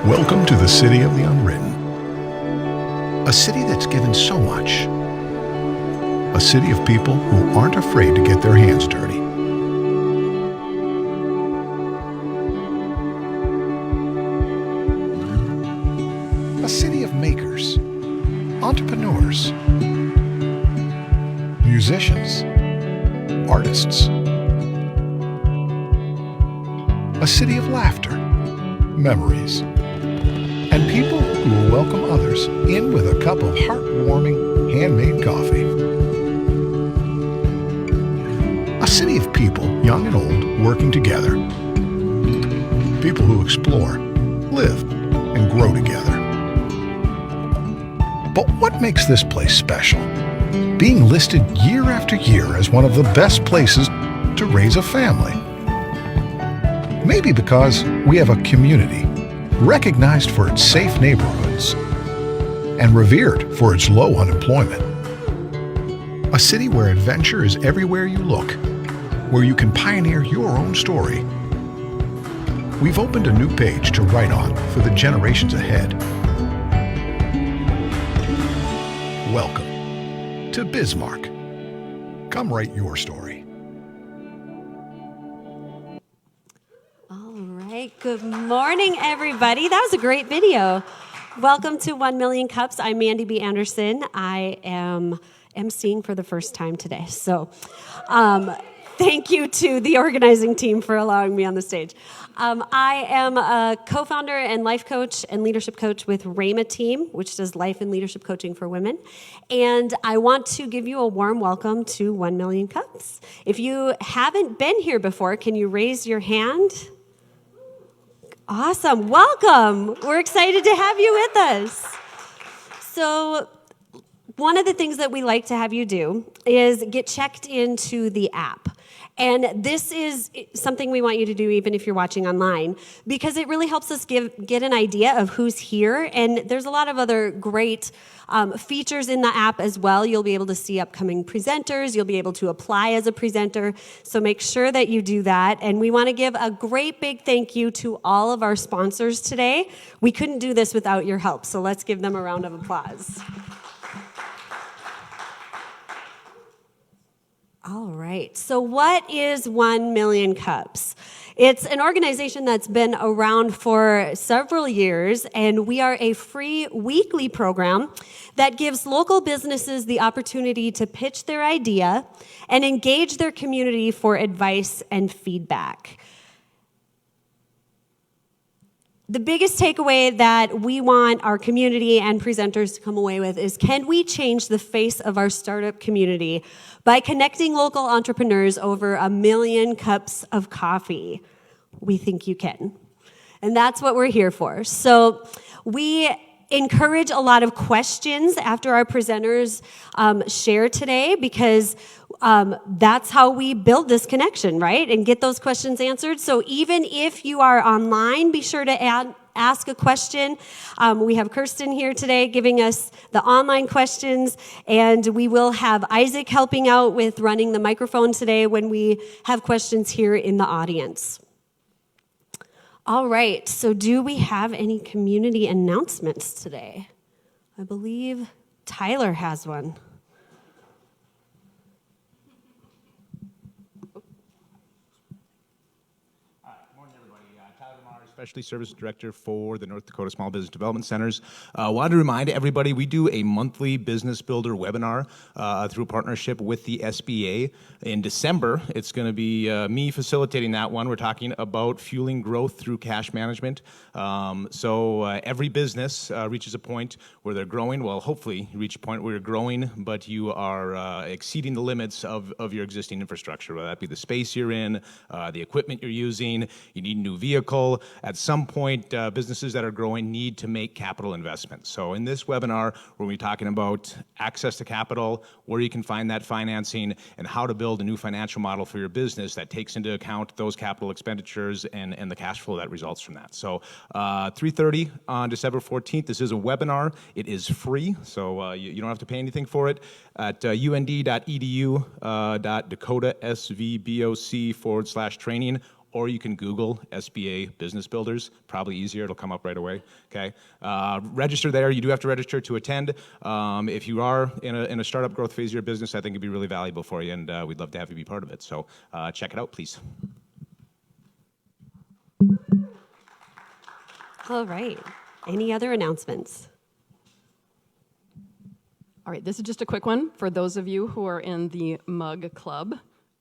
Welcome to the city of the unwritten. A city that's given so much. A city of people who aren't afraid to get their hands dirty. A city of makers, entrepreneurs, musicians, artists. A city of laughter, memories, and people who will welcome others in with a cup of heartwarming handmade coffee. A city of people, young and old, working together. People who explore, live, and grow together. But what makes this place special? Being listed year after year as one of the best places to raise a family. Maybe because we have a community recognized for its safe neighborhoods and revered for its low unemployment. A city where adventure is everywhere you look, where you can pioneer your own story. We've opened a new page to write on for the generations ahead. Welcome to Bismarck. Come write your story. Good morning, everybody. That was a great video. Welcome to 1 Million Cups. I'm Mandy B. Anderson. I am emceeing for the first time today. So thank you to the organizing team for allowing me on the stage. I am a co-founder and life coach and leadership coach with Rhema Team, which does life and leadership coaching for women. And I want to give you a warm welcome to 1 Million Cups. If you haven't been here before, can you raise your hand? Awesome. Welcome. We're excited to have you with us. So one of the things that we like to have you do is get checked into the app. And this is something we want you to do even if you're watching online, because it really helps us get an idea of who's here. And there's a lot of other great features in the app as well. You'll be able to see upcoming presenters. You'll be able to apply as a presenter. So make sure that you do that. And we want to give a great big thank you to all of our sponsors today. We couldn't do this without your help. So let's give them a round of applause. All right, so what is 1 Million Cups? It's an organization that's been around for several years, and we are a free weekly program that gives local businesses the opportunity to pitch their idea and engage their community for advice and feedback. The biggest takeaway that we want our community and presenters to come away with is, can we change the face of our startup community by connecting local entrepreneurs over 1 million cups of coffee? We think you can. And that's what we're here for. So we encourage a lot of questions after our presenters share today, because that's how we build this connection, right? And get those questions answered. So even if you are online, be sure to ask a question. We have Kirsten here today giving us the online questions, and we will have Isaac helping out with running the microphone today when we have questions here in the audience. All right, so do we have any community announcements today? I believe Tyler has one. Specialty Service Director for the North Dakota Small Business Development Centers. Wanted to remind everybody, we do a monthly Business Builder webinar through a partnership with the SBA. In December, it's going to be me facilitating that one. We're talking about fueling growth through cash management. So every business reaches a point where they're growing. Well, hopefully you reach a point where you're growing, but you are exceeding the limits of your existing infrastructure, whether that be the space you're in, the equipment you're using, you need a new vehicle. At some point, businesses that are growing need to make capital investments. So in this webinar, we're going to be talking about access to capital, where you can find that financing, and how to build a new financial model for your business that takes into account those capital expenditures and the cash flow that results from that. So 3:30 on December 14th. This is a webinar. It is free, so you don't have to pay anything for it. At und.edu.dakotasvboc/training, or you can Google SBA Business Builders. Probably easier. It'll come up right away. Okay. Register there. You do have to register to attend. If you are in a startup growth phase of your business, I think it'd be really valuable for you, and we'd love to have you be part of it. So check it out, please. All right. Any other announcements? All right, this is just a quick one for those of you who are in the Mug Club.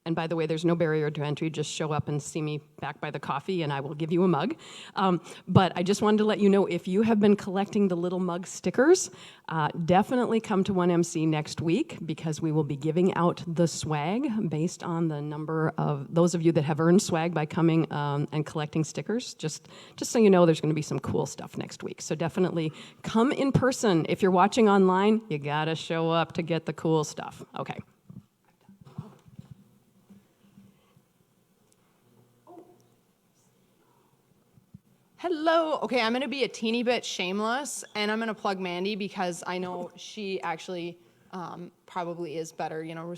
And by the way, there's no barrier to entry. Just show up and see me back by the coffee, and I will give you a mug. But I just wanted to let you know, if you have been collecting the little mug stickers, definitely come to 1MC next week, because we will be giving out the swag based on the number of those of you that have earned swag by coming and collecting stickers. Just so you know, there's going to be some cool stuff next week. So definitely come in person. If you're watching online, you got to show up to get the cool stuff. Okay. Hello. Okay, I'm going to be a teeny bit shameless, and I'm going to plug Mandy because I know she actually probably is better. You know,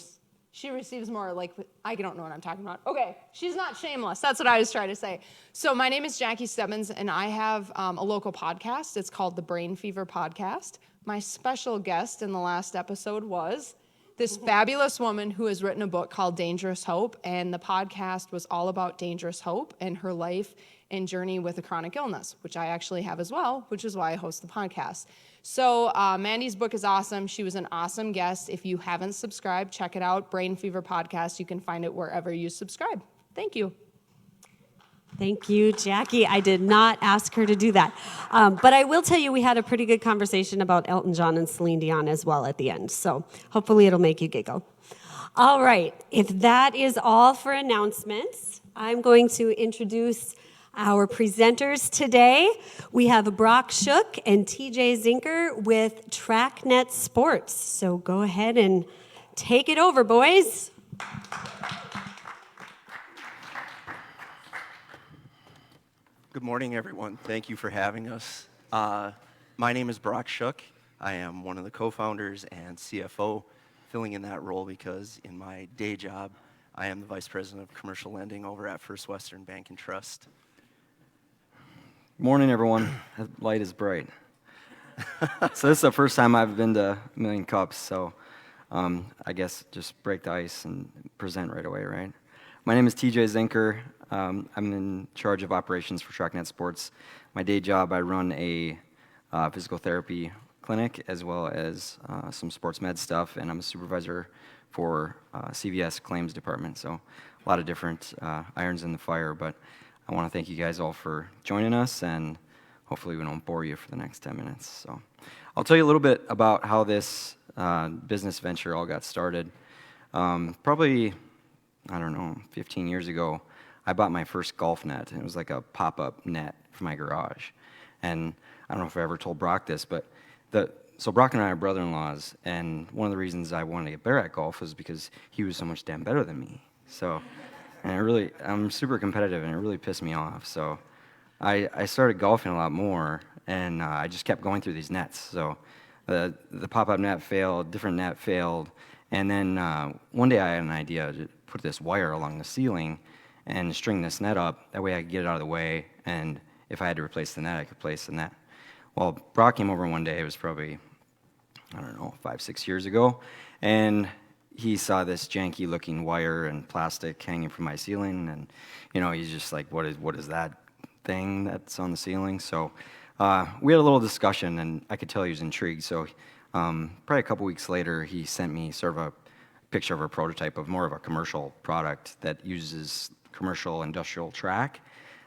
she receives more, like, I don't know what I'm talking about. Okay, she's not shameless. That's what I was trying to say. So my name is Jackie Stebbins, and I have a local podcast. It's called the Brain Fever Podcast. My special guest in the last episode was this fabulous woman who has written a book called Dangerous Hope, and the podcast was all about Dangerous Hope and her life and journey with a chronic illness, which I actually have as well, which is why I host the podcast. So Mandy's book is awesome. She was an awesome guest. If you haven't subscribed, check it out, Brain Fever Podcast. You can find it wherever you subscribe. Thank you. Thank you, Jackie. I did not ask her to do that. But I will tell you, we had a pretty good conversation about Elton John and Celine Dion as well at the end. So hopefully it'll make you giggle. All right. If that is all for announcements, I'm going to introduce our presenters today. We have Brock Schoch and Teejay Zenker with TrackNet Sports. So go ahead and take it over, boys. Good morning, everyone. Thank you for having us. My name is Brock Schoch. I am one of the co-founders and CFO, filling in that role because in my day job, I am the Vice President of Commercial Lending over at First Western Bank and Trust. Morning, everyone. The light is bright. So this is the first time I've been to a Million Cups, so I guess just break the ice and present right away, right? My name is Teejay Zenker. I'm in charge of operations for TrackNet Sports. My day job, I run a physical therapy clinic as well as some sports med stuff, and I'm a supervisor for CVS claims department, so a lot of different irons in the fire, but I want to thank you guys all for joining us, and hopefully we don't bore you for the next 10 minutes. So I'll tell you a little bit about how this business venture all got started. Probably, I don't know, 15 years ago, I bought my first golf net, and it was like a pop-up net for my garage. And I don't know if I ever told Brock this, but so Brock and I are brother-in-laws, and one of the reasons I wanted to get better at golf was because he was so much damn better than me. So, and I'm super competitive, and it really pissed me off. So I started golfing a lot more, and I just kept going through these nets. So the pop-up net failed, different net failed, and then one day I had an idea to put this wire along the ceiling and string this net up. That way I could get it out of the way, and if I had to replace the net, I could place the net. Well, Brock came over one day, it was probably, I don't know, 5-6 years ago, and he saw this janky looking wire and plastic hanging from my ceiling, and he's just like, what is that thing that's on the ceiling? So we had a little discussion, and I could tell he was intrigued. So probably a couple weeks later, he sent me sort of a picture of a prototype of more of a commercial product that uses commercial industrial track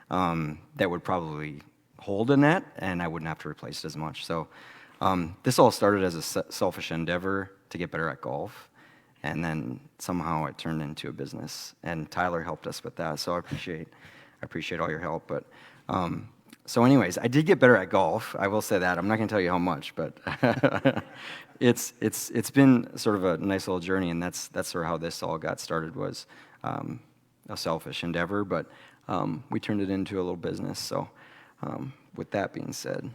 that would probably hold a net, and I wouldn't have to replace it as much. So this all started as a selfish endeavor to get better at golf, and then somehow it turned into a business, and Tyler helped us with that, so I appreciate all your help. But so anyways, I did get better at golf, I will say that. I'm not going to tell you how much, but it's been sort of a nice little journey, and that's sort of how this all got started, was a selfish endeavor, but we turned it into a little business. So with that being said.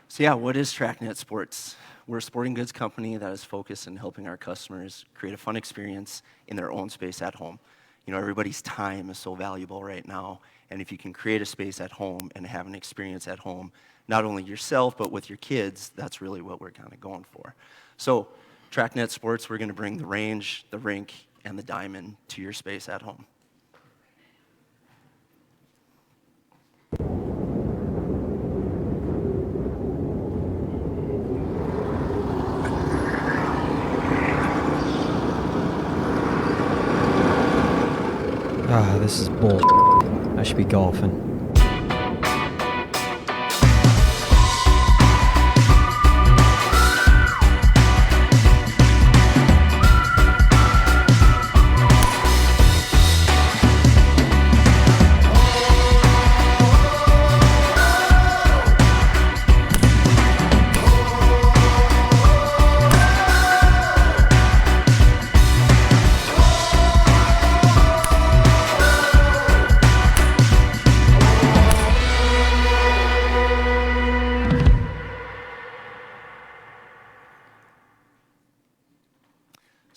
So yeah, what is TrackNet Sports? We're a sporting goods company that is focused on helping our customers create a fun experience in their own space at home. You know, everybody's time is so valuable right now, and if you can create a space at home and have an experience at home, not only yourself, but with your kids, that's really what we're kind of going for. So, TrackNet Sports, we're going to bring the range, the rink, and the diamond to your space at home. Ah, this is bull. I should be golfing.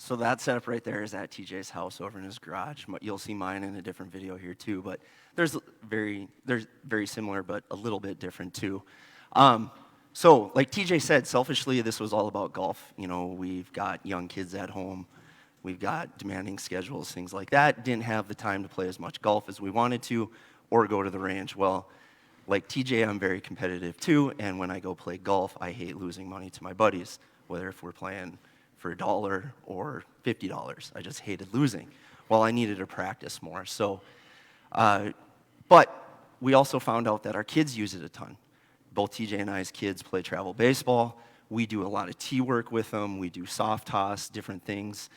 So that setup right there is at Teejay's house over in his garage. You'll see mine in a different video here too, but there's very similar, but a little bit different too. So like Teejay said, selfishly, this was all about golf. You know, we've got young kids at home. We've got demanding schedules, things like that. Didn't have the time to play as much golf as we wanted to or go to the range. Well, like Teejay, I'm very competitive too, and when I go play golf, I hate losing money to my buddies, whether if we're playing for $1 or $50. I just hated losing. Well, I needed to practice more. So, but we also found out that our kids use it a ton. Both Teejay and I's kids play travel baseball. We do a lot of tee work with them. We do soft toss, different things.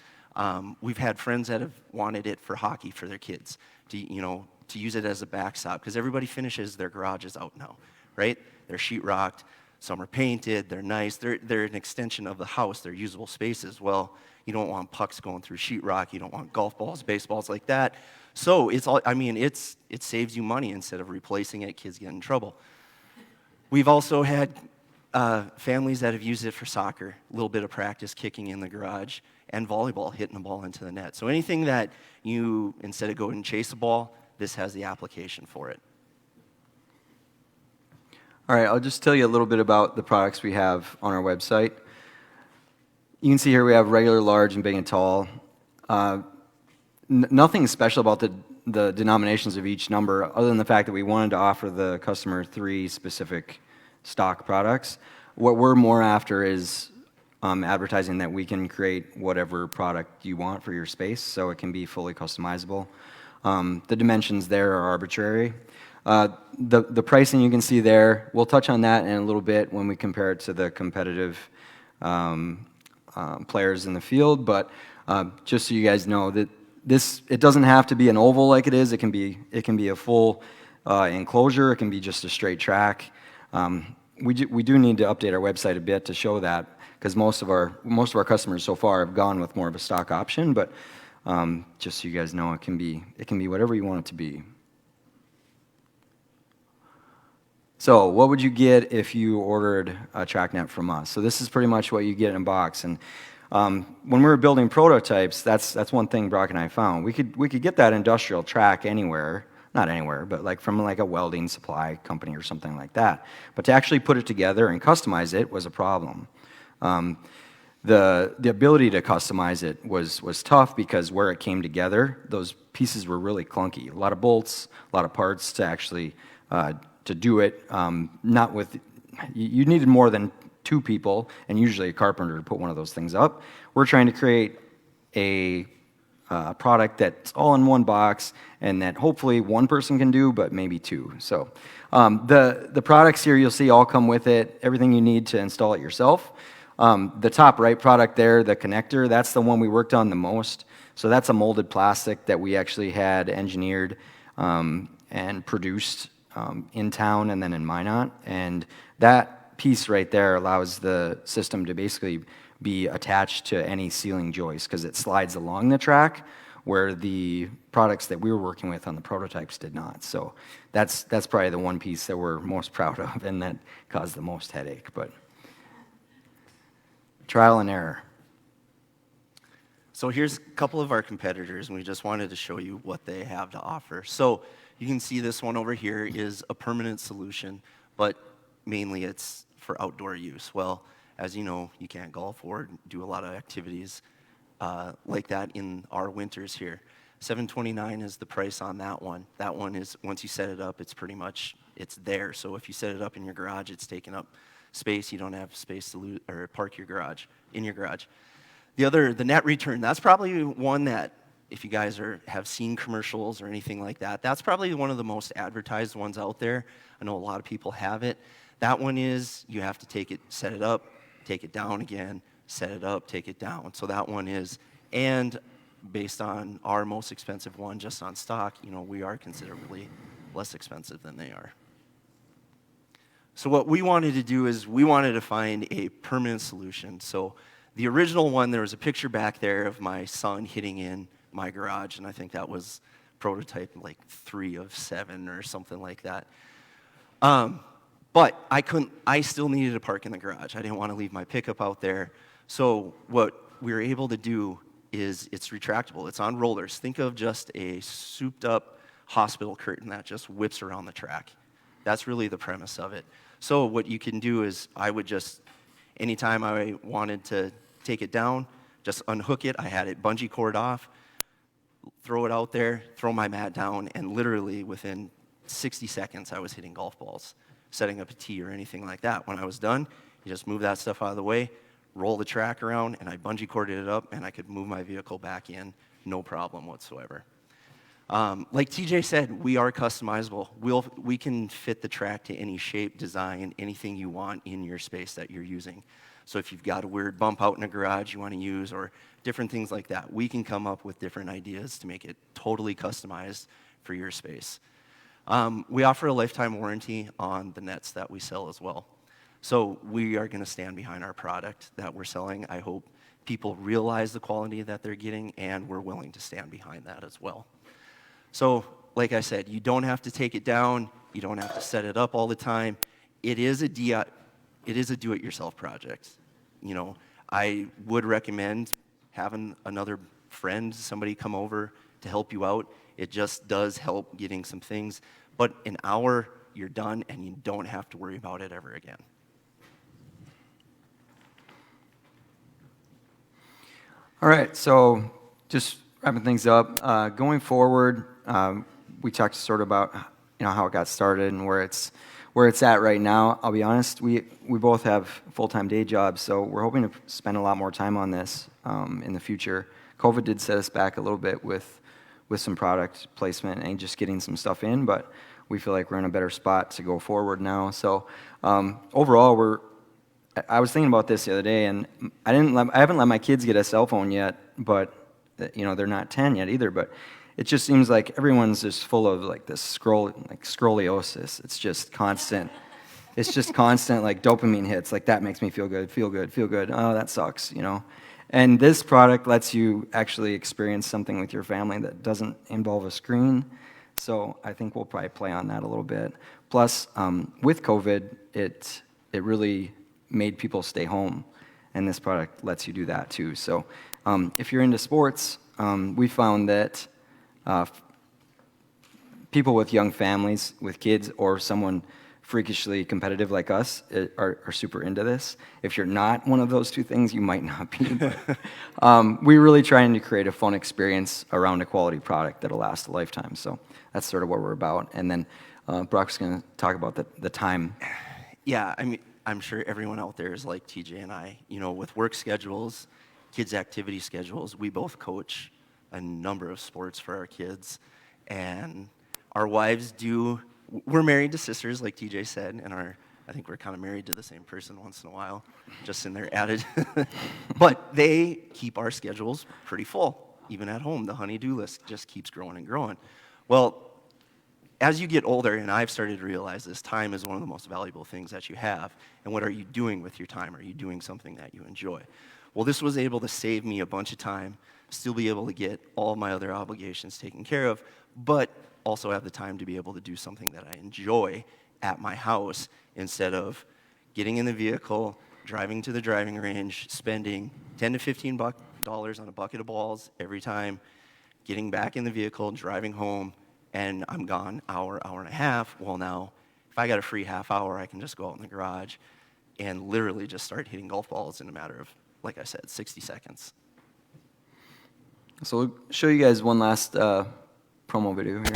We've had friends that have wanted it for hockey for their kids, to use it as a backstop, because everybody finishes their garages out now, right? They're sheetrocked. Some are painted, they're nice, they're an extension of the house, they're usable spaces. Well, you don't want pucks going through sheetrock, you don't want golf balls, baseballs like that. So it saves you money instead of replacing it, kids get in trouble. We've also had families that have used it for soccer, a little bit of practice kicking in the garage, and volleyball, hitting the ball into the net. So anything that you, instead of going and chase a ball, this has the application for it. All right, I'll just tell you a little bit about the products we have on our website. You can see here we have regular, large, and big and tall. Nothing special about the denominations of each number other than the fact that we wanted to offer the customer 3 specific stock products. What we're more after is advertising that we can create whatever product you want for your space, so it can be fully customizable. The dimensions there are arbitrary. The pricing you can see there, we'll touch on that in a little bit when we compare it to the competitive players in the field, but just so you guys know that it doesn't have to be an oval like it is. It can be a full enclosure. It can be just a straight track. We do need to update our website a bit to show that, because most of our customers so far have gone with more of a stock option, but just so you guys know, it can be whatever you want it to be. So what would you get if you ordered a TrackNet from us? So this is pretty much what you get in a box. And when we were building prototypes, that's one thing Brock and I found. We could get that industrial track anywhere, not anywhere, but like from like a welding supply company or something like that. But to actually put it together and customize it was a problem. The ability to customize it was tough, because where it came together, those pieces were really clunky. A lot of bolts, a lot of parts to actually to do it. You needed more than 2 people, and usually a carpenter to put one of those things up. We're trying to create a product that's all in one box, and that hopefully one person can do, but maybe 2. So the products here you'll see all come with it, everything you need to install it yourself. The top right product there, the connector, that's the one we worked on the most. So that's a molded plastic that we actually had engineered and produced in town and then in Minot. And that piece right there allows the system to basically be attached to any ceiling joist, because it slides along the track, where the products that we were working with on the prototypes did not. So that's probably the one piece that we're most proud of, and that caused the most headache. But trial and error. So here's a couple of our competitors, and we just wanted to show you what they have to offer. So you can see this one over here is a permanent solution, but mainly it's for outdoor use. Well, as you know, you can't golf or do a lot of activities like that in our winters here. $729 is the price on that one. That one is, once you set it up, it's pretty much, it's there. So if you set it up in your garage, it's taking up space. You don't have space to or park your garage, in your garage. The net return, that's probably one that, if you guys have seen commercials or anything like that, that's probably one of the most advertised ones out there. I know a lot of people have it. That one is, you have to take it, set it up, take it down again, set it up, take it down. So that one is, and based on our most expensive one just on stock, you know, we are considerably less expensive than they are. So what we wanted to do is we wanted to find a permanent solution. So the original one, there was a picture back there of my son hitting in my garage, and I think that was prototype like 3 of 7 or something like that. But I still needed to park in the garage. I didn't want to leave my pickup out there. So what we were able to do is it's retractable. It's on rollers. Think of just a souped up hospital curtain that just whips around the track. That's really the premise of it. So what you can do is I would just, anytime I wanted to take it down, just unhook it. I had it bungee cord off, throw it out there, throw my mat down, and literally within 60 seconds I was hitting golf balls, setting up a tee or anything like that. When I was done, you just move that stuff out of the way, roll the track around, and I bungee corded it up, and I could move my vehicle back in, no problem whatsoever. Like TJ said, we are customizable. We can fit the track to any shape, design, anything you want in your space that you're using. So if you've got a weird bump out in a garage you want to use or different things like that, we can come up with different ideas to make it totally customized for your space. We offer a lifetime warranty on the nets that we sell as well. So we are going to stand behind our product that we're selling. I hope people realize the quality that they're getting, and we're willing to stand behind that as well. So, like I said, you don't have to take it down. You don't have to set it up all the time. It is a do-it-yourself project. You know, I would recommend having another friend, somebody come over to help you out. It just does help getting some things. But an hour, you're done, and you don't have to worry about it ever again. All right, so just wrapping things up. Going forward, we talked sort of about how it got started and where it's at right now. I'll be honest, we both have full-time day jobs, so we're hoping to spend a lot more time on this in the future. COVID did set us back a little bit with some product placement and just getting some stuff in, but we feel like we're in a better spot to go forward now. So overall, I was thinking about this the other day, and I haven't let my kids get a cell phone yet, but they're not 10 yet either. But it just seems like everyone's just full of like this scoliosis. It's just constant. It's just constant like dopamine hits. Like that makes me feel good, feel good, feel good. Oh, that sucks, And this product lets you actually experience something with your family that doesn't involve a screen. So I think we'll probably play on that a little bit. Plus, with COVID, it really made people stay home, and this product lets you do that too. So if you're into sports, we found that people with young families, with kids, or someone freakishly competitive like us are super into this. If you're not one of those two things, you might not be. But, we're really trying to create a fun experience around a quality product that'll last a lifetime. So that's sort of what we're about. And then Brock's going to talk about the time. Yeah, I mean, I'm sure everyone out there is like TJ and I. With work schedules, kids' activity schedules, we both coach a number of sports for our kids. And our wives we're married to sisters, like TJ said, and I think we're kind of married to the same person once in a while, just in their added. But they keep our schedules pretty full, even at home. The honey-do list just keeps growing and growing. Well, as you get older, and I've started to realize this, time is one of the most valuable things that you have. And what are you doing with your time? Are you doing something that you enjoy? Well, this was able to save me a bunch of time, still be able to get all my other obligations taken care of, but also have the time to be able to do something that I enjoy at my house instead of getting in the vehicle, driving to the driving range, spending $10 to $15 dollars on a bucket of balls every time, getting back in the vehicle, driving home, and I'm gone hour and a half. Well, now, if I got a free half hour, I can just go out in the garage and literally just start hitting golf balls in a matter of, like I said, 60 seconds. So we'll show you guys one last promo video here.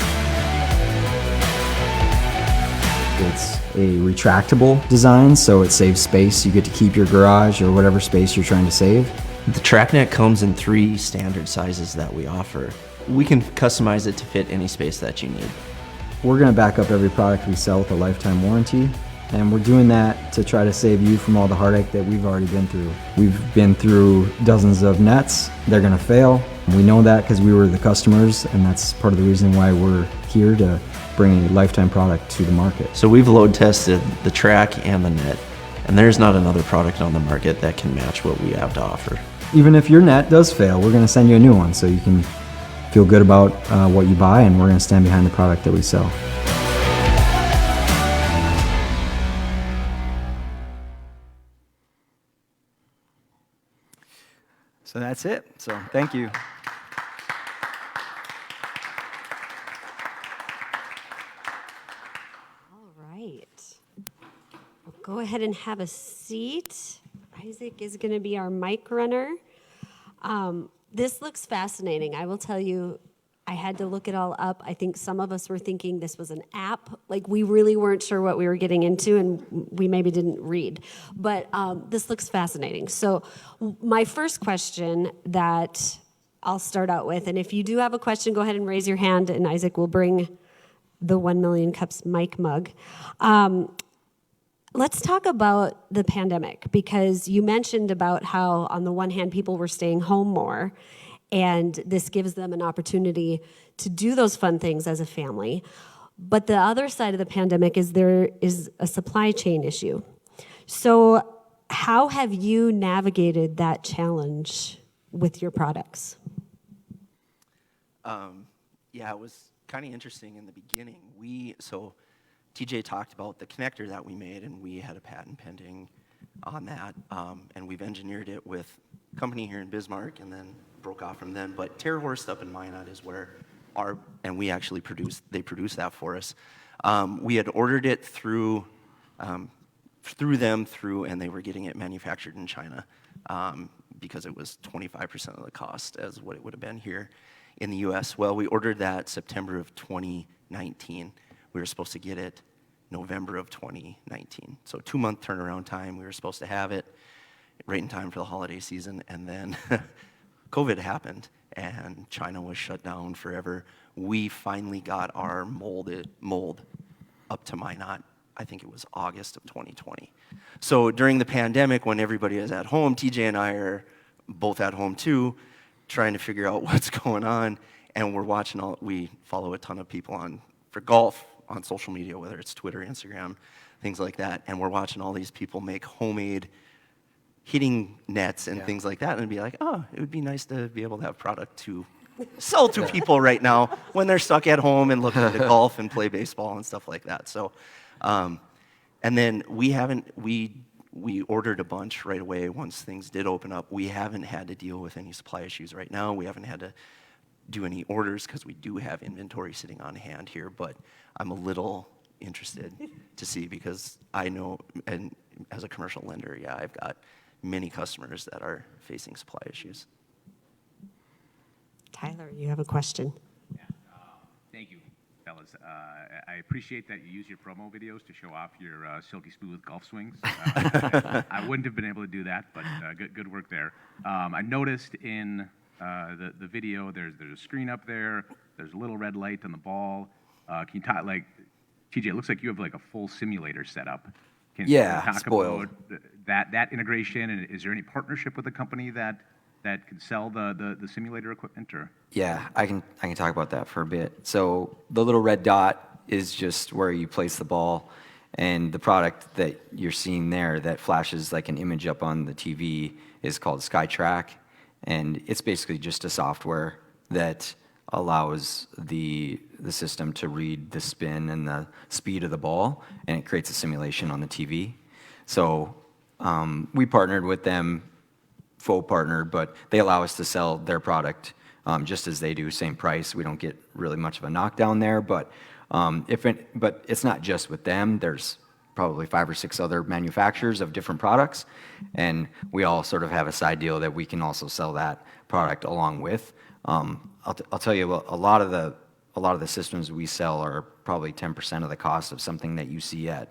It's a retractable design, so it saves space. You get to keep your garage or whatever space you're trying to save. The TrackNet comes in 3 standard sizes that we offer. We can customize it to fit any space that you need. We're going to back up every product we sell with a lifetime warranty, and we're doing that to try to save you from all the heartache that we've already been through. We've been through dozens of nets. They're going to fail. We know that because we were the customers, and that's part of the reason why we're here, to bring a lifetime product to the market. So we've load tested the track and the net, and there's not another product on the market that can match what we have to offer. Even if your net does fail, we're going to send you a new one so you can feel good about what you buy, and we're going to stand behind the product that we sell. So that's it. So thank you. All right. Well, go ahead and have a seat. Isaac is going to be our mic runner. This looks fascinating. I will tell you, I had to look it all up. I think some of us were thinking this was an app. Like, we really weren't sure what we were getting into, and we maybe didn't read. But this looks fascinating. So my first question that I'll start out with, and if you do have a question, go ahead and raise your hand, and Isaac will bring the 1 Million Cups mic mug. Let's talk about the pandemic, because you mentioned about how, on the one hand, people were staying home more, and this gives them an opportunity to do those fun things as a family. But the other side of the pandemic is there is a supply chain issue. So how have you navigated that challenge with your products? Yeah, it was kind of interesting in the beginning. So Teejay talked about the connector that we made, and we had a patent pending on that, and we've engineered it with a company here in Bismarck, and then broke off from them. But Terrorhorst up in Minot is where and we actually they produced that for us. We had ordered it through them, and they were getting it manufactured in China, because it was 25% of the cost as what it would have been here in the US. Well, we ordered that September of 2019. We were supposed to get it November of 2019. So 2-month turnaround time. We were supposed to have it right in time for the holiday season, and then COVID happened, and China was shut down forever. We finally got our mold up to Minot. I think it was August of 2020. So during the pandemic, when everybody is at home, Teejay and I are both at home too, trying to figure out what's going on, and we follow a ton of people for golf on social media, whether it's Twitter, Instagram, things like that, and we're watching all these people make homemade hitting nets and things like that, and be like, oh, it would be nice to be able to have product to sell to people right now when they're stuck at home and looking to golf and play baseball and stuff like that. So, and then we ordered a bunch right away once things did open up. We haven't had to deal with any supply issues right now. We haven't had to do any orders because we do have inventory sitting on hand here, but I'm a little interested to see, because I know, and as a commercial lender, yeah, I've got many customers that are facing supply issues. Tyler, you have a question. Yeah, thank you, fellas. I appreciate that you use your promo videos to show off your silky smooth golf swings. I wouldn't have been able to do that, but good work there. I noticed in the video there's a screen up there. There's a little red light on the ball. Can you talk, like, TJ, it looks like you have like a full simulator set up. Can you talk spoiled. about that integration, and is there any partnership with a company that can sell the simulator equipment? Or Yeah, I can talk about that for a bit. So the little red dot is just where you place the ball, and the product that you're seeing there that flashes like an image up on the TV is called SkyTrack, and it's basically just a software that allows the system to read the spin and the speed of the ball, and it creates a simulation on the TV. So we partnered with them faux partner, but they allow us to sell their product just as they do, same price. We don't get really much of a knockdown there, but but it's not just with them. There's probably 5 or 6 other manufacturers of different products, and we all sort of have a side deal that we can also sell that product along with. I'll tell you, a lot of the systems we sell are probably 10% of the cost of something that you see at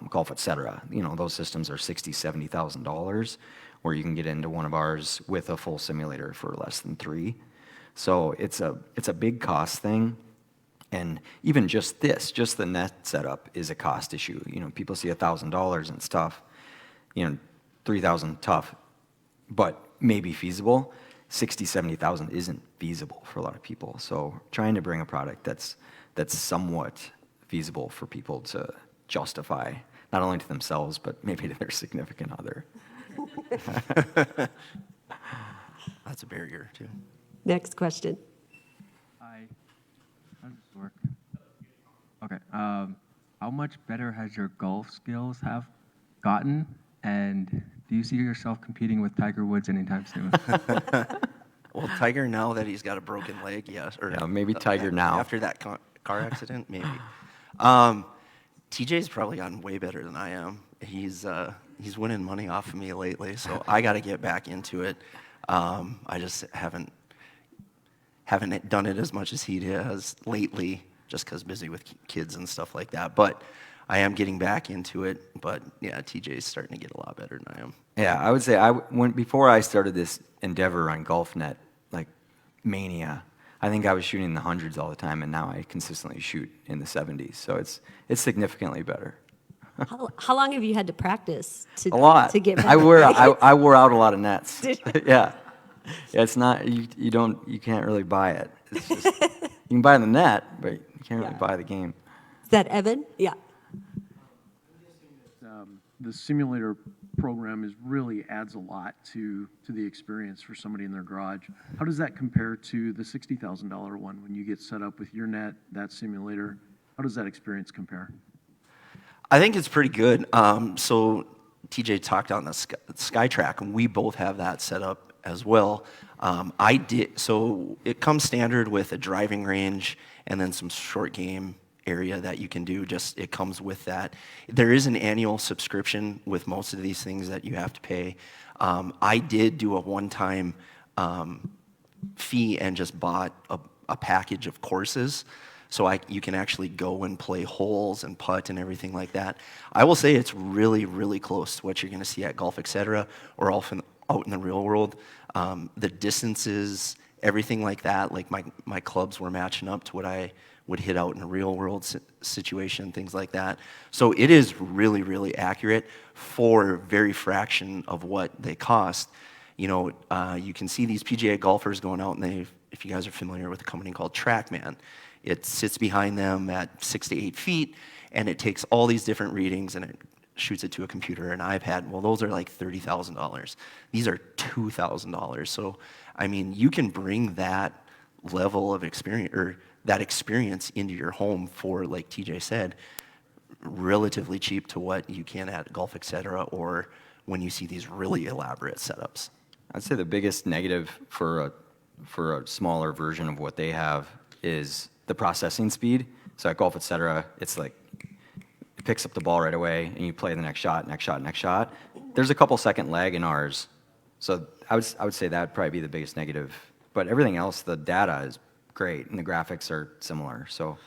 Golf, etc. You know, those systems are $60,000, $70,000, where you can get into one of ours with a full simulator for less than $3,000. So it's a big cost thing. And even just the net setup is a cost issue. You know, people see $1,000 and it's tough. You know, $3,000 tough, but maybe feasible. $60,000, $70,000 isn't feasible for a lot of people. So trying to bring a product that's somewhat feasible for people to justify, not only to themselves, but maybe to their significant other. That's a barrier too. Next question. Hi. How does this work? Okay. How much better has your golf skills have gotten? And do you see yourself competing with Tiger Woods anytime soon? Well, Tiger, now that he's got a broken leg, yes. Or Yeah, maybe Tiger now. After that car accident, maybe. TJ's probably gotten way better than I am. He's winning money off of me lately, so I got to get back into it. I just haven't done it as much as he has lately, just because busy with kids and stuff like that. But I am getting back into it. But yeah, TJ's starting to get a lot better than I am. Yeah, I would say before I started this endeavor on GolfNet, like mania, I think I was shooting in the hundreds all the time, and now I consistently shoot in the 70s. So it's significantly better. How long have you had to practice to get better? I wore out a lot of nets. Yeah, it's not you can't really buy it. It's just, you can buy the net, but you can't really buy the game. Is that Evan? Yeah. The simulator program really adds a lot to the experience for somebody in their garage. How does that compare to the $60,000 one when you get set up with your net, that simulator? How does that experience compare? I think it's pretty good. So TJ talked on the SkyTrack, and we both have that set up as well. So it comes standard with a driving range and then some short game area that you can do. Just it comes with that. There is an annual subscription with most of these things that you have to pay. I did do a one-time fee and just bought a package of courses, so you can actually go and play holes and putt and everything like that. I will say it's really, really close to what you're going to see at Golf, etc., or out in the real world. The distances, everything like that, like my clubs were matching up to what I would hit out in a real world situation, things like that. So it is really, really accurate for very fraction of what they cost. You know, you can see these PGA golfers going out, and if you guys are familiar with a company called TrackNet, it sits behind them at 6 to 8 feet, and it takes all these different readings and it shoots it to a computer or an iPad. Well, those are like $30,000. These are $2,000. So, I mean, you can bring that level of experience, or that experience, into your home for, like TJ said, relatively cheap to what you can at Golf, etc., or when you see these really elaborate setups. I'd say the biggest negative for a smaller version of what they have is the processing speed. So at Golf, etc., it's like it picks up the ball right away, and you play the next shot, next shot, next shot. There's a couple second lag in ours, so I would say that'd probably be the biggest negative. But everything else, the data is great, and the graphics are similar. So,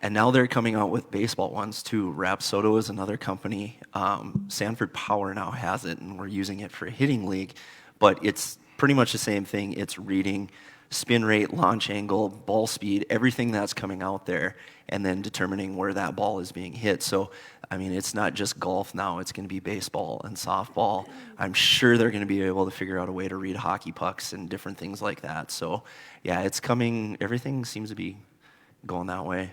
and now they're coming out with baseball ones too. Rapsodo is another company. Sanford Power now has it, and we're using it for a hitting league. But it's pretty much the same thing. It's reading spin rate, launch angle, ball speed, everything that's coming out there, and then determining where that ball is being hit. So, I mean, it's not just golf now. It's going to be baseball and softball. I'm sure they're going to be able to figure out a way to read hockey pucks and different things like that. So, yeah, it's coming. Everything seems to be going that way.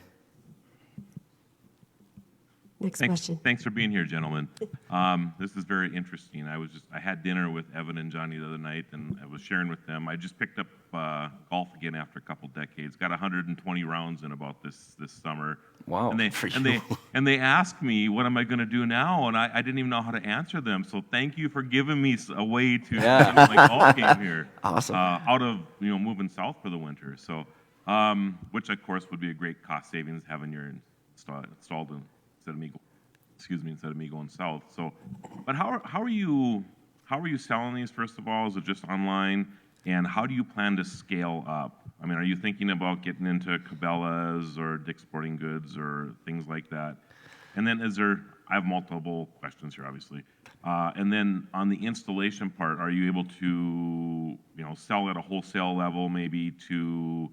Next question. Thanks for being here, gentlemen. This is very interesting. I had dinner with Evan and Johnny the other night, and I was sharing with them. I just picked up golf again after a couple decades. Got 120 rounds in about this summer. Wow. And they asked me, what am I going to do now? And I didn't even know how to answer them. So thank you for giving me a way to play golf game here. Awesome. Out of moving south for the winter. So, which of course would be a great cost savings having your installed instead of me going south. So, but how are you selling these, first of all? Is it just online? And how do you plan to scale up? I mean, are you thinking about getting into Cabela's or Dick's Sporting Goods or things like that? And then I have multiple questions here, obviously. And then on the installation part, are you able to, sell at a wholesale level maybe to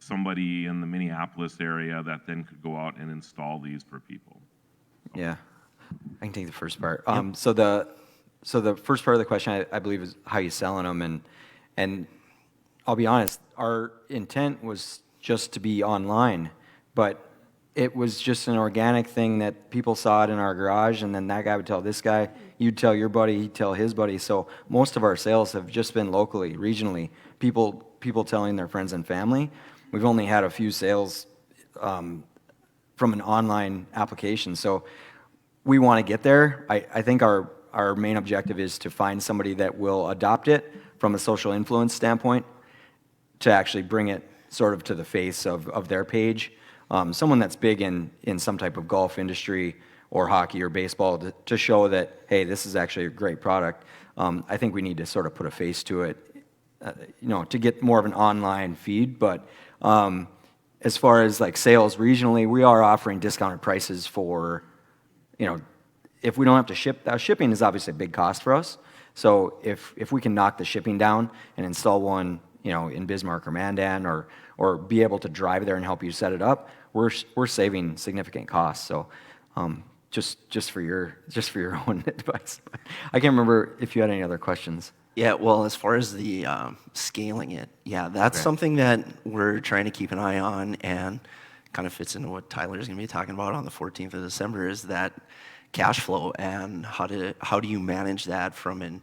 somebody in the Minneapolis area that then could go out and install these for people? Yeah, I can take the first part. So the first part of the question, I believe, is how you selling them, and I'll be honest, our intent was just to be online, but it was just an organic thing that people saw it in our garage, and then that guy would tell this guy, you'd tell your buddy, he'd tell his buddy. So most of our sales have just been locally, regionally, people telling their friends and family. We've only had a few sales from an online application. So we want to get there. I think our main objective is to find somebody that will adopt it from a social influence standpoint, to actually bring it sort of to the face of their page. Someone that's big in some type of golf industry or hockey or baseball to show that, hey, this is actually a great product. I think we need to sort of put a face to it, to get more of an online feed. But as far as like sales regionally, we are offering discounted prices for, if we don't have to ship. Shipping is obviously a big cost for us. So if we can knock the shipping down and install one, in Bismarck or Mandan, or be able to drive there and help you set it up, we're saving significant costs. So just for your own advice. I can't remember if you had any other questions. Yeah, well, as far as the scaling it, that's something that we're trying to keep an eye on, and kind of fits into what Tyler's going to be talking about on the 14th of December, is that cash flow, and how do you manage that from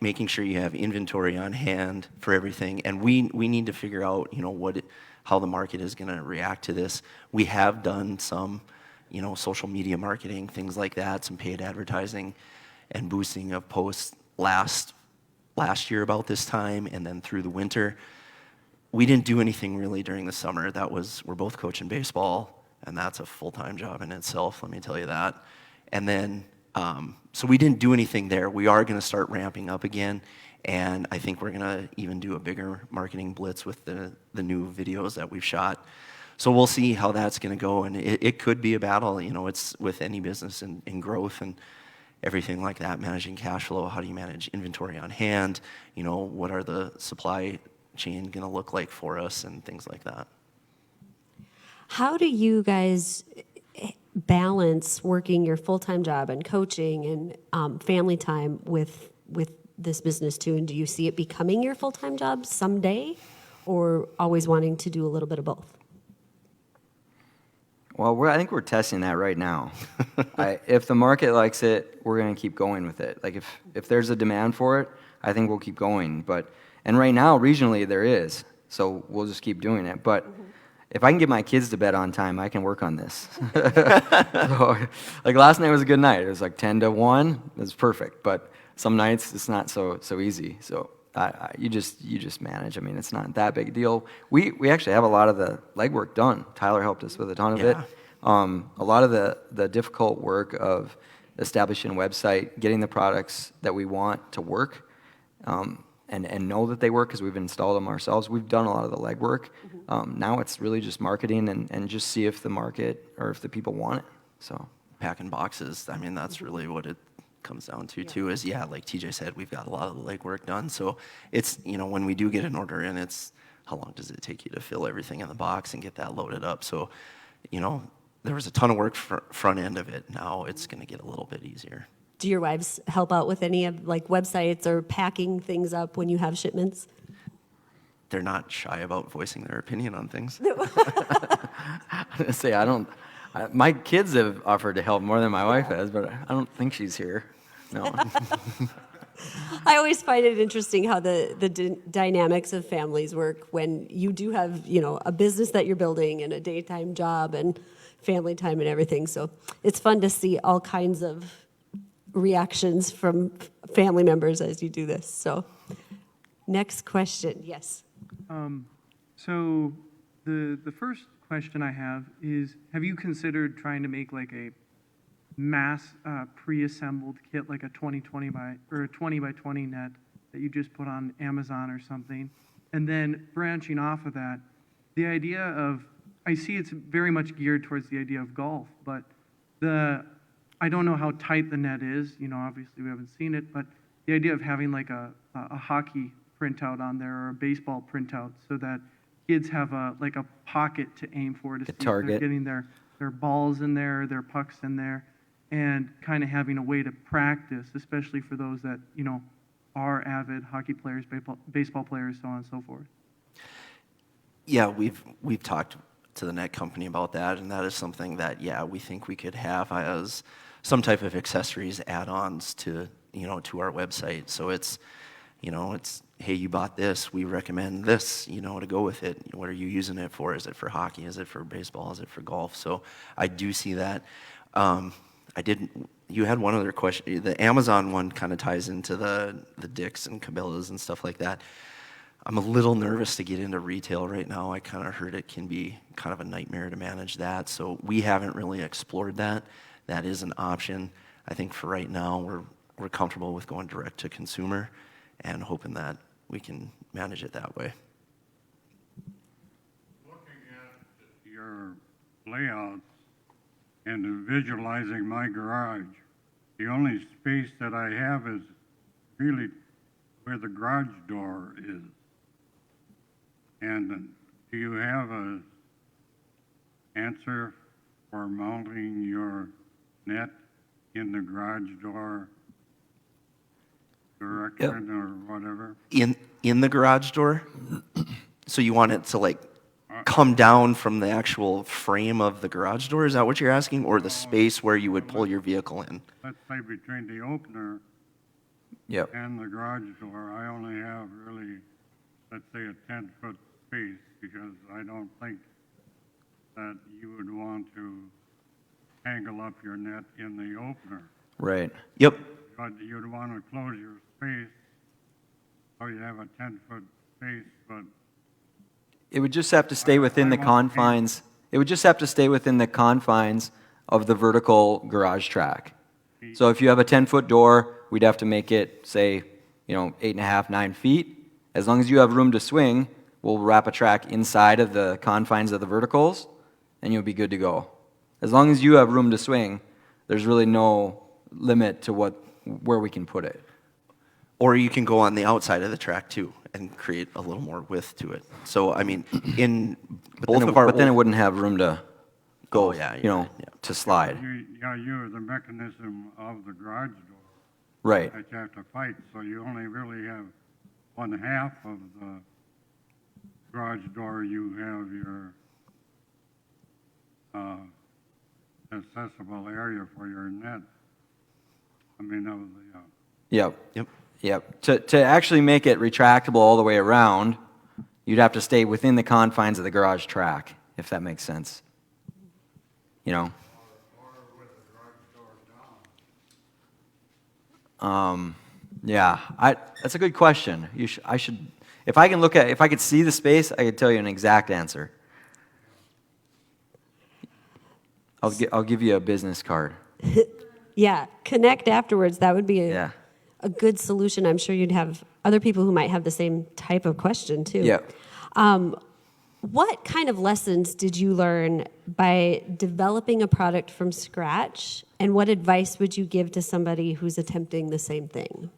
making sure you have inventory on hand for everything. And we need to figure out, how the market is going to react to this. We have done some, social media marketing, things like that, some paid advertising and boosting of posts last year about this time, and then through the winter. We didn't do anything really during the summer. We're both coaching baseball, and that's a full-time job in itself, let me tell you that. And then, so we didn't do anything there. We are going to start ramping up again, and I think we're going to even do a bigger marketing blitz with the new videos that we've shot. So we'll see how that's going to go, and it could be a battle. It's with any business in growth and everything like that, managing cash flow. How do you manage inventory on hand? What are the supply chain going to look like for us, and things like that. How do you guys balance working your full-time job and coaching and family time with this business too? And do you see it becoming your full-time job someday, or always wanting to do a little bit of both? Well, I think we're testing that right now. If the market likes it, we're going to keep going with it. Like if there's a demand for it, I think we'll keep going. And right now, regionally, there is. So we'll just keep doing it. But if I can get my kids to bed on time, I can work on this. So, like last night was a good night. It was like 10 to 1. It was perfect. But some nights it's not so easy. So you just manage. I mean, it's not that big a deal. We actually have a lot of the legwork done. Tyler helped us with a ton of it. A lot of the difficult work of establishing a website, getting the products that we want to work, and know that they work because we've installed them ourselves. We've done a lot of the legwork. Now it's really just marketing and just see if the market or if the people want it. So packing boxes. I mean, that's really what it comes down to too. Is like Teejay said, we've got a lot of the legwork done. So it's when we do get an order in, it's how long does it take you to fill everything in the box and get that loaded up. So there was a ton of work front end of it. Now it's going to get a little bit easier. Do your wives help out with any of websites or packing things up when you have shipments? They're not shy about voicing their opinion on things. I say I My kids have offered to help more than my wife has, but I don't think she's here. No. I always find it interesting how the dynamics of families work when you do have, a business that you're building and a daytime job and family time and everything. So it's fun to see all kinds of reactions from family members as you do this. So next question, yes. So the first question I have is, have you considered trying to make like a mass pre-assembled kit, like a 20 by 20 net that you just put on Amazon or something? And then branching off of that, the idea of, I see it's very much geared towards the idea of golf, but I don't know how tight the net is, obviously we haven't seen it, but the idea of having like a hockey printout on there or a baseball printout so that kids have a pocket to aim for to see if they're getting their balls in there, their pucks in there, and kind of having a way to practice, especially for those that, are avid hockey players, baseball players, so on and so forth. Yeah, we've talked to the net company about that, and that is something that, we think we could have as some type of accessories, add-ons to, to our website. So it's, hey, you bought this, we recommend this, to go with it. What are you using it for? Is it for hockey? Is it for baseball? Is it for golf? So I do see that. You had one other question. The Amazon one kind of ties into the Dicks and Cabela's and stuff like that. I'm a little nervous to get into retail right now. I kind of heard it can be kind of a nightmare to manage that. So we haven't really explored that. That is an option. I think for right now, we're comfortable with going direct to consumer and hoping that we can manage it that way. Looking at your layouts and visualizing my garage, the only space that I have is really where the garage door is. And do you have an answer for mounting your net in the garage door direction or whatever? In the garage door? So you want it to come down from the actual frame of the garage door? Is that what you're asking? Or the space where you would pull your vehicle in? Let's say between the opener and the garage door, I only have really, let's say, a 10-foot space, because I don't think that you would want to angle up your net in the opener. Right. Yep. But you'd want to close your space so you have a 10-foot space, but it would just have to stay within the confines. It would just have to stay within the confines of the vertical garage track. So if you have a 10-foot door, we'd have to make it, say, 8.5, 9 feet. As long as you have room to swing, we'll wrap a track inside of the confines of the verticals, and you'll be good to go. As long as you have room to swing, there's really no limit to where we can put it. Or you can go on the outside of the track too and create a little more width to it. So I mean, in both of our, but then it wouldn't have room to go. To slide. You're the mechanism of the garage door. Right. That you have to fight, so you only really have 1/2 of the garage door. You have your accessible area for your net. I mean, that was the. Yep. To actually make it retractable all the way around, you'd have to stay within the confines of the garage track, if that makes sense. That's a good question. I should, if I could see the space, I could tell you an exact answer. I'll give you a business card. Yeah, connect afterwards. That would be a good solution. I'm sure you'd have other people who might have the same type of question too. Yeah. What kind of lessons did you learn by developing a product from scratch, and what advice would you give to somebody who's attempting the same thing?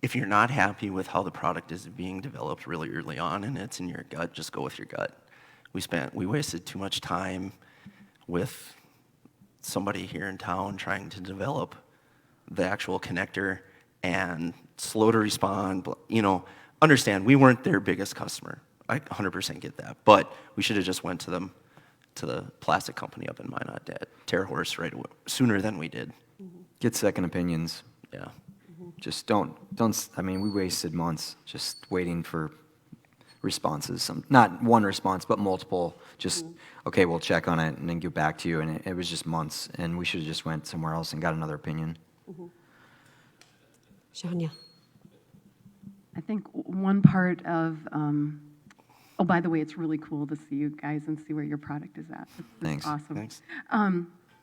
If you're not happy with how the product is being developed really early on and it's in your gut, just go with your gut. We wasted too much time with somebody here in town trying to develop the actual connector and slow to respond. Understand, we weren't their biggest customer. I 100% get that. But we should have just went to the plastic company up in Minot, Terra Horse, right away, sooner than we did. Get second opinions. Yeah. Just don't, I mean, we wasted months just waiting for responses. Not one response, but multiple. Just, okay, we'll check on it and then get back to you. And it was just months, and we should have just went somewhere else and got another opinion. Shania. I think one part of, oh, by the way, it's really cool to see you guys and see where your product is at. It's Thanks. awesome. Thanks.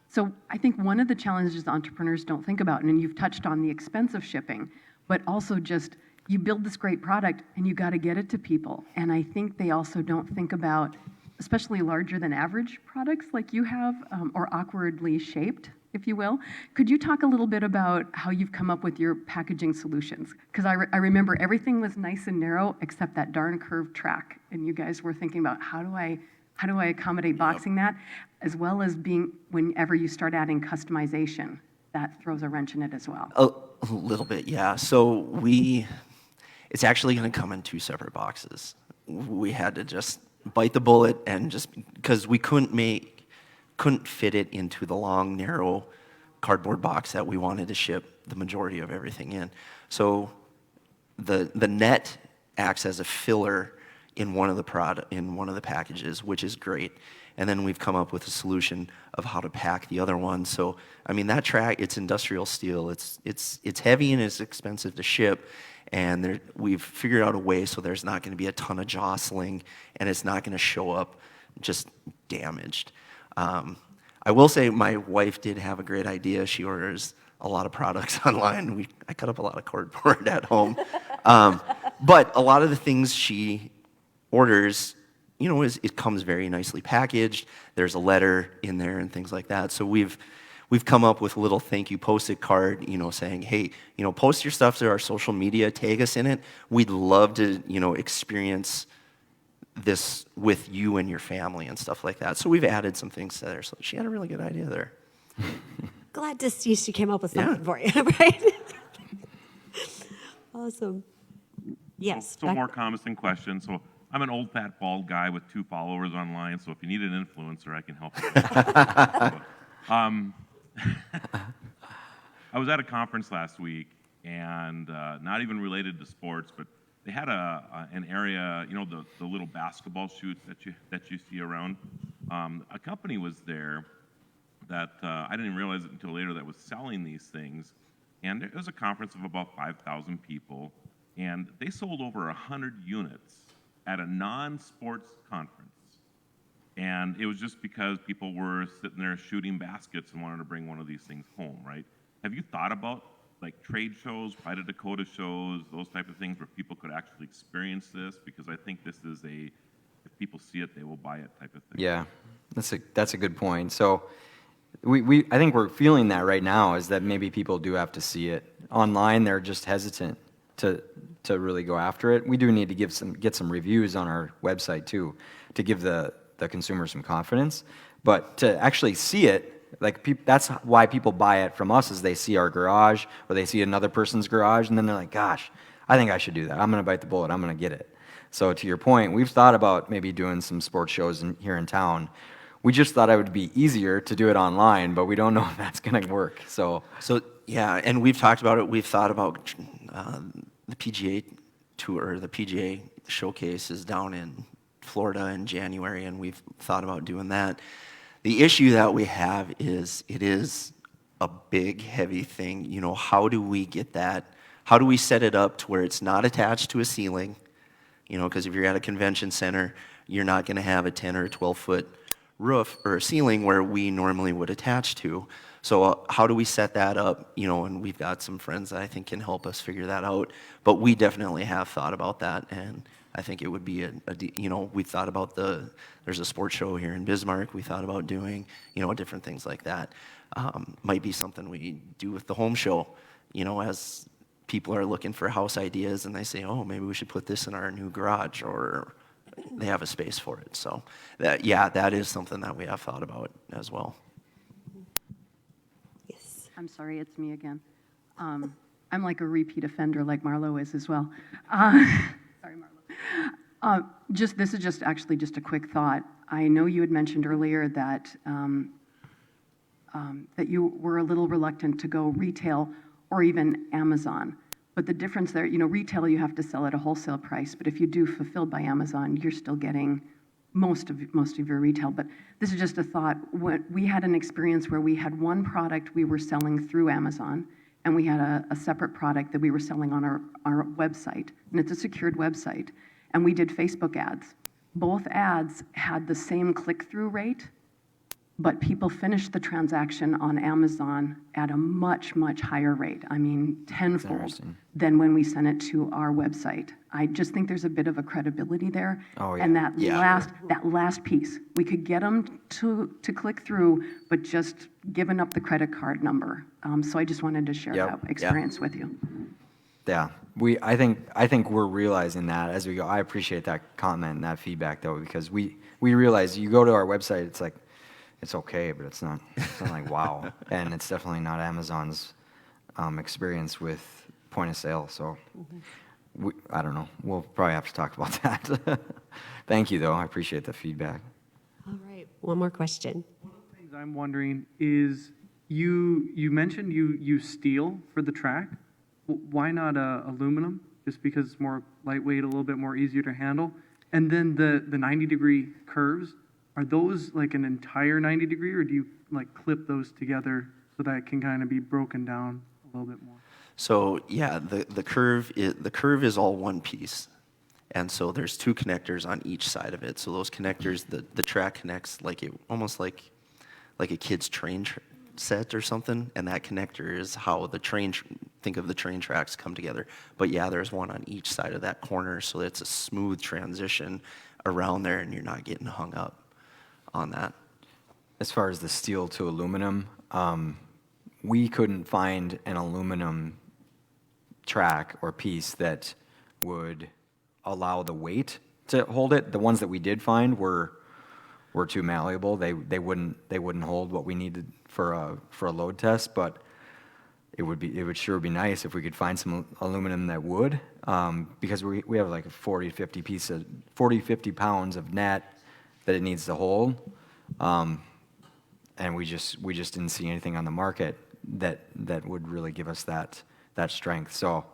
So I think one of the challenges entrepreneurs don't think about, and you've touched on the expense of shipping, but also just you build this great product and you got to get it to people. And I think they also don't think about, especially larger than average products like you have, or awkwardly shaped, if you will. Could you talk a little bit about how you've come up with your packaging solutions? Because I remember everything was nice and narrow except that darn curved track. And you guys were thinking about how do I accommodate boxing that, as well as being, whenever you start adding customization, that throws a wrench in it as well. A little bit, yeah. So it's actually going to come in 2 separate boxes. We had to just bite the bullet and just, because we couldn't fit it into the long, narrow cardboard box that we wanted to ship the majority of everything in. So the net acts as a filler in one of the packages, which is great. And then we've come up with a solution of how to pack the other one. So I mean, that track, it's industrial steel. It's heavy and it's expensive to ship. And we've figured out a way so there's not going to be a ton of jostling, and it's not going to show up just damaged. I will say my wife did have a great idea. She orders a lot of products online. I cut up a lot of cardboard at home. But a lot of the things she orders, it comes very nicely packaged. There's a letter in there and things like that. So we've come up with a little thank you post-it card, saying, hey, post your stuff to our social media, tag us in it. We'd love to, experience this with you and your family and stuff like that. So we've added some things there. So she had a really good idea there. Glad to see she came up with something for you, right? Awesome. Yes. So more comments and questions. So I'm an old, fat, bald guy with 2 followers online. So if you need an influencer, I can help you. I was at a conference last week, and not even related to sports, but they had an area, the little basketball chutes that you see around. A company was there that I didn't even realize it until later that was selling these things, and it was a conference of about 5,000 people, and they sold over 100 units at a non-sports conference. And it was just because people were sitting there shooting baskets and wanted to bring one of these things home, right? Have you thought about like trade shows, Pride of Dakota shows, those type of things where people could actually experience this? Because I think this is if people see it, they will buy it type of thing. Yeah, that's a good point. So I think we're feeling that right now, is that maybe people do have to see it. Online, they're just hesitant to really go after it. We do need to get some reviews on our website too, to give the consumer some confidence. But to actually see it, that's why people buy it from us, is they see our garage or they see another person's garage, and then they're like, gosh, I think I should do that. I'm going to bite the bullet. I'm going to get it. So to your point, we've thought about maybe doing some sports shows here in town. We just thought it would be easier to do it online, but we don't know if that's going to work. So yeah, and we've talked about it. We've thought about the PGA Tour, the PGA Showcase is down in Florida in January, and we've thought about doing that. The issue that we have is it is a big, heavy thing. How do we get that? How do we set it up to where it's not attached to a ceiling? Because if you're at a convention center, you're not going to have a 10 or 12-foot roof or a ceiling where we normally would attach to. So how do we set that up? And we've got some friends that I think can help us figure that out. But we definitely have thought about that, and I think it would be we thought about there's a sports show here in Bismarck. We thought about doing, different things like that. Might be something we do with the home show, as people are looking for house ideas and they say, oh, maybe we should put this in our new garage, or they have a space for it. So that is something that we have thought about as well. Yes. I'm sorry, it's me again. I'm like a repeat offender like Marlo is as well. Sorry, Marlo. This is actually just a quick thought. I know you had mentioned earlier that that you were a little reluctant to go retail or even Amazon. But the difference there, retail you have to sell at a wholesale price, but if you do fulfilled by Amazon, you're still getting most of your retail. But this is just a thought. We had an experience where we had one product we were selling through Amazon, and we had a separate product that we were selling on our website, and it's a secured website, and we did Facebook ads. Both ads had the same click-through rate, but people finished the transaction on Amazon at a much, much higher rate. I mean, tenfold than when we sent it to our website. I just think there's a bit of a credibility there. Oh, yeah. And that Yeah. last piece, we could get them to click through, but just giving up the credit card number. So I just wanted to share Yep. that experience with you. Yeah, I think we're realizing that as we go. I appreciate that comment and that feedback though, because we realize you go to our website, it's like, it's okay, but it's not like wow. And it's definitely not Amazon's experience with point of sale. So I don't know. We'll probably have to talk about that. Thank you though. I appreciate the feedback. All right, one more question. One of the things I'm wondering is you mentioned you use steel for the track. Why not aluminum? Just because it's more lightweight, a little bit more easier to handle. And then the 90-degree curves, are those like an entire 90 degree, or do you like clip those together so that it can kind of be broken down a little bit more? So yeah, the curve is all one piece, and so there's two connectors on each side of it. So those connectors, the track connects almost like a kid's train set or something, and that connector is how think of the train tracks come together. But yeah, there's one on each side of that corner, so it's a smooth transition around there, and you're not getting hung up on that. As far as the steel to aluminum, we couldn't find an aluminum track or piece that would allow the weight to hold it. The ones that we did find were too malleable. They wouldn't hold what we needed for a load test, but it would sure be nice if we could find some aluminum that would, because we have like a 40, 50 pounds of net that it needs to hold, and we just didn't see anything on the market that would really give us that strength. So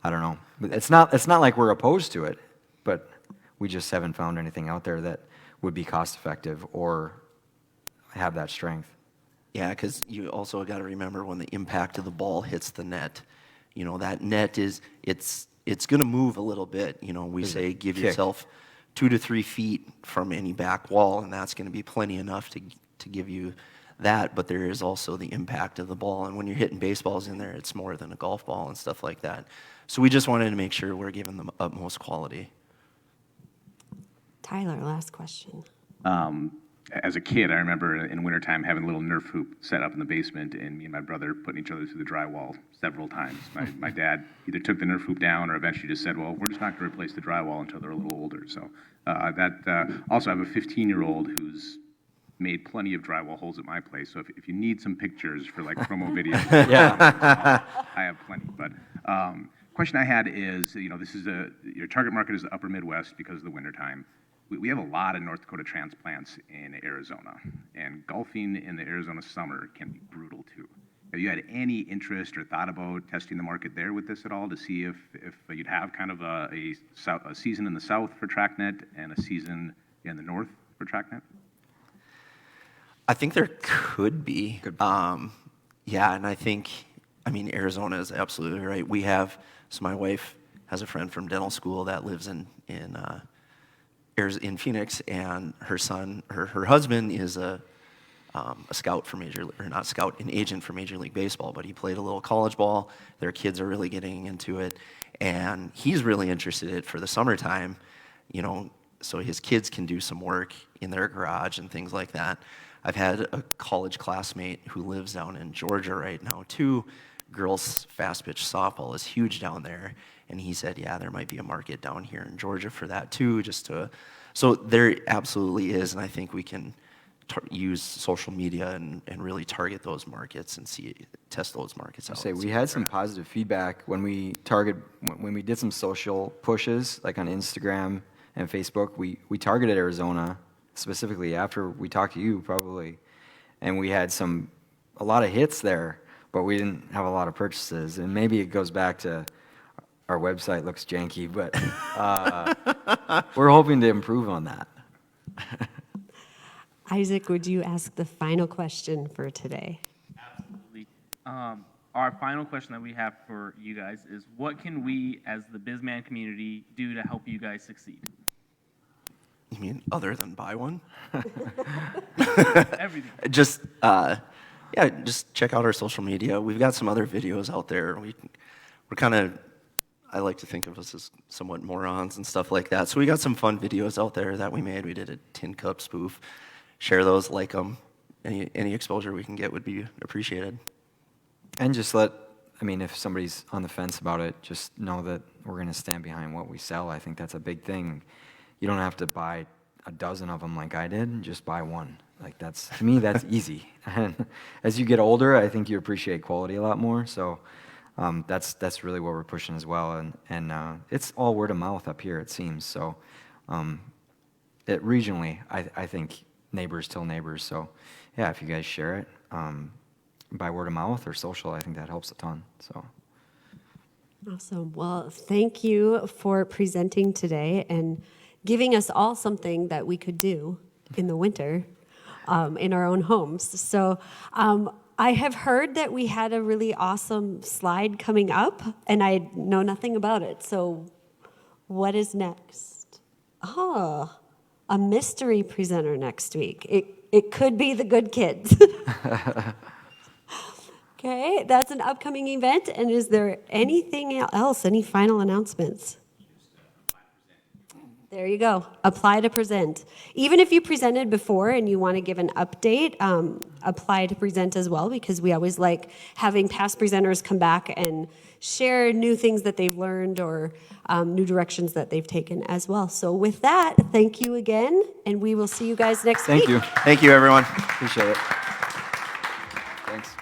I don't know. But it's not like we're opposed to it, but we just haven't found anything out there that would be cost effective or have that strength. Yeah, because you also got to remember when the impact of the ball hits the net, that net it's going to move a little bit. We say give yourself 2 to 3 feet from any back wall, and that's going to be plenty enough to give you that. But there is also the impact of the ball, and when you're hitting baseballs in there, it's more than a golf ball and stuff like that. So we just wanted to make sure we're giving them utmost quality. Tyler, last question. As a kid, I remember in wintertime having a little Nerf hoop set up in the basement, and me and my brother putting each other through the drywall several times. My dad either took the Nerf hoop down or eventually just said, well, we're just not going to replace the drywall until they're a little older. So also I have a 15-year-old who's made plenty of drywall holes at my place. So if you need some pictures for like promo videos, I have plenty. But question I had is, this is your target market is the upper Midwest because of the wintertime. We have a lot of North Dakota transplants in Arizona, and golfing in the Arizona summer can be brutal too. Have you had any interest or thought about testing the market there with this at all to see if you'd have kind of a season in the south for TrackNet and a season in the north for TrackNet? I think there could be. Yeah, and Arizona is absolutely right. So my wife has a friend from dental school that lives in Phoenix, and her husband is a scout for an agent for Major League Baseball, but he played a little college ball. Their kids are really getting into it, and he's really interested in it for the summertime, so his kids can do some work in their garage and things like that. I've had a college classmate who lives down in Georgia right now too. Girls fast pitch softball is huge down there, and he said, yeah, there might be a market down here in Georgia for that too, so there absolutely is, and I think we can use social media and really target those markets and test those markets out. We had some positive feedback when we did some social pushes, like on Instagram and Facebook. We targeted Arizona specifically after we talked to you probably, and we had a lot of hits there, but we didn't have a lot of purchases. And maybe it goes back to our website looks janky, but we're hoping to improve on that. Isaac, would you ask the final question for today? Absolutely. Our final question that we have for you guys is, what can we as the BizMan community do to help you guys succeed? You mean other than buy one? Everything. Just, just check out our social media. We've got some other videos out there. We're kind of, I like to think of us as somewhat morons and stuff like that. So we got some fun videos out there that we made. We did a tin cup spoof. Share those, like them. Any exposure we can get would be appreciated. And just if somebody's on the fence about it, just know that we're going to stand behind what we sell. I think that's a big thing. You don't have to buy a dozen of them like I did, just buy one. Like to me, that's easy. And as you get older, I think you appreciate quality a lot more. So that's really what we're pushing as well. And it's all word of mouth up here, it seems. So regionally, I think neighbors tell neighbors. So yeah, if you guys share it by word of mouth or social, I think that helps a ton. So. Awesome. Well, thank you for presenting today and giving us all something that we could do in the winter in our own homes. So I have heard that we had a really awesome slide coming up, and I know nothing about it. So what is next? Oh, a mystery presenter next week. It could be the good kids. Okay, that's an upcoming event. And is there anything else, any final announcements? There you go. Apply to present. Even if you presented before and you want to give an update, apply to present as well, because we always like having past presenters come back and share new things that they've learned or new directions that they've taken as well. So with that, thank you again, and we will see you guys next week. Thank you. Thank you, everyone. Appreciate it. Thanks.